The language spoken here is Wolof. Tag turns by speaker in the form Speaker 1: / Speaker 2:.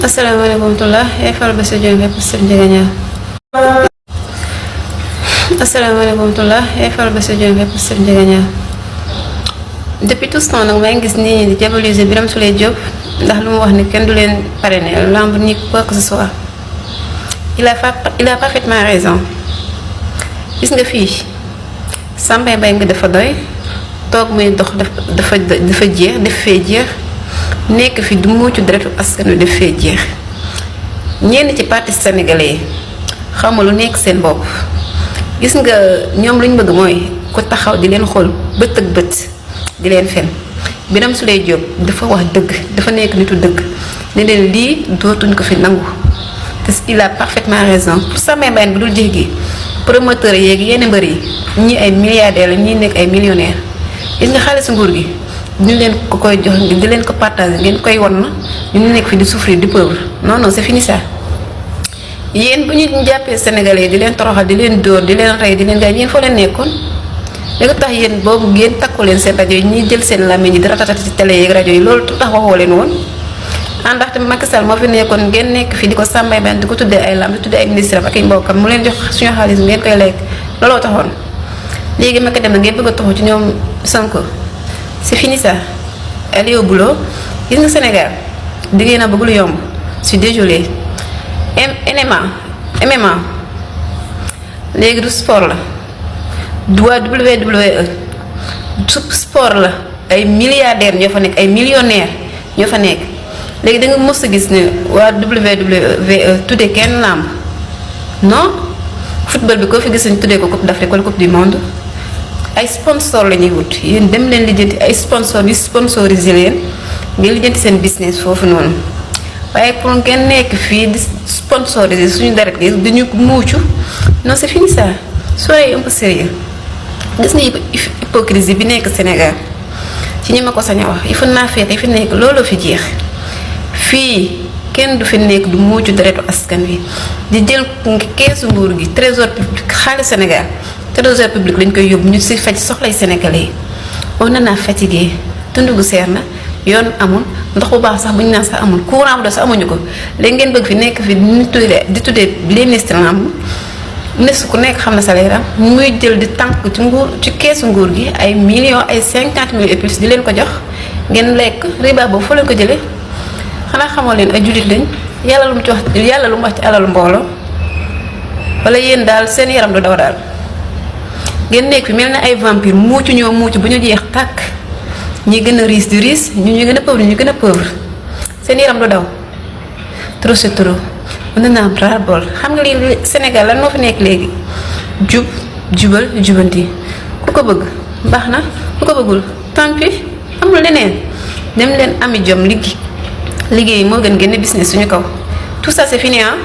Speaker 1: Assalamualaikum warahmatullah. Fal ba sa jëm lépp sëf njëgañal. Assalamualaikum warahmatullah. Fal ba sa jëm lépp sëf njëgañal. Depuis tout ce temps nag maa ngi gis nit ñi di diaboliser Birame Souleye Diop ndax lu mu wax ni kenn du leen parrainer lamb ni quoi que ce soit. Il a parfaitement raison. Gis nga fii Samba Mbaye nga dafa doy toog muy dox dafa jeex def fee jeex nekk fi du muccu deretu askan wi def fee jeex ñenn ci parti sénégalais xamul lu nekk seen bopp gis nga ñoom luñ bëgg mooy ko taxaw di leen xool bët ak bët di leen fen Birame Souleye Diop dafa wax dëgg dafa nekk nitu dëgg ne leen lii dootuñ ko fi nangu parce qu'il a parfaitement raison pour Samba Mbaye bu dul jeex gi promoteur yeeg yenn mbër yi ñii ay milliardaires la ñii nekk ay millionnaires gis nga xaalis nguur gi ñu leen ko koy jox di leen ko partager ngeen koy won na ñu nekk fi di souffrir du pauvre non non c'est fini ça. yéen bu ñu jàppee sénégalais di leen toroxal di leen dóor di leen rey di leen gaañ yéen foo leen nekkoon léegi tax yéen boobu ngeen takku leen seen rajo yi ñuy jël seen làmmiñ yi di ratatati ci télé yeeg rajo yi loolu tax waxoo leen woon. ndaxte Macky Sall moo fi nekkoon ngeen nekk fi di ko Samba Mbaye di ko tuddee ay lamb di tuddee ay ministre ak ay mbokkam mu leen jox suñu xaalis ngeen koy lekk looloo taxoon léegi Macky dem na ngeen bëgg a taxaw ci ñoom Sonko c'est fini ça. allez au boulot gis nga Sénégal di ngeen a bëgg lu yomb je suis désolé MMA léegi du sport la du WWE sport la ay milliardaires ñoo fa nekk ay millionnaires ñoo fa nekk. léegi da nga mos a gis ne waa WWE tuddee kenn lamb non football bi koo fi gis nañ tuddee ko coupe d'Afrique wala coupe du monde ay sponsor la ñuy wut yéen dem leen lijjanti ay sponsor yi sponsorisé leen ngeen lijjanti seen business foofu noonu waaye pour ngeen nekk fii di sponsorisé suñu deret gi dañu muucu non c'est fini ça soyez un peu sérieux gis nga hypocrisie bi nekk Sénégal ci ñi ma ko sañ a wax il faut naa feex yi fi nekk looloo fi jeex. fii kenn du fi nekk du muucu deretu askan wi di jël keesu nguur gi trésor public xaalis Sénégal trésor public lañ koy yóbbu ñu si faj soxlay sénégalais yi on en a fatigué dund gu seer na yoon amul ndox bu baax sax bu ñu naan sax amul courant bu doon sax amuñu ko léegi ngeen bëgg fi nekk fi di tuddee les ministres am ministre ku nekk xam na salaire am muy jël di tànk ci keesu nguur gi ay millions ay 50 000 et plus di leen ko jox ngeen lekk riba boobu foo leen ko jëlee. xanaa xamoo leen ay jullit lañ yàlla lu mu ci wax yàlla lu mu wax ci alalu mbooloo wala yéen daal seen yaram du daw daal ngeen nekk fi mel na ay vampire muucu ñoo muucu bu ñu jeex tàkk ñi gën a riis di riis ñu gën a pauvre ñu gën a pauvre seen yaram du daw trop c'est trop mën naa am ras-le-bol xam nga lii Sénégal lan moo fi nekk léegi jubal jubanti ku ko bëgg baax na ku ko bëggul tant pis amul leneen dem leen ami jom liggéey moo gën génne business suñu kaw tout ça c'est fini hein.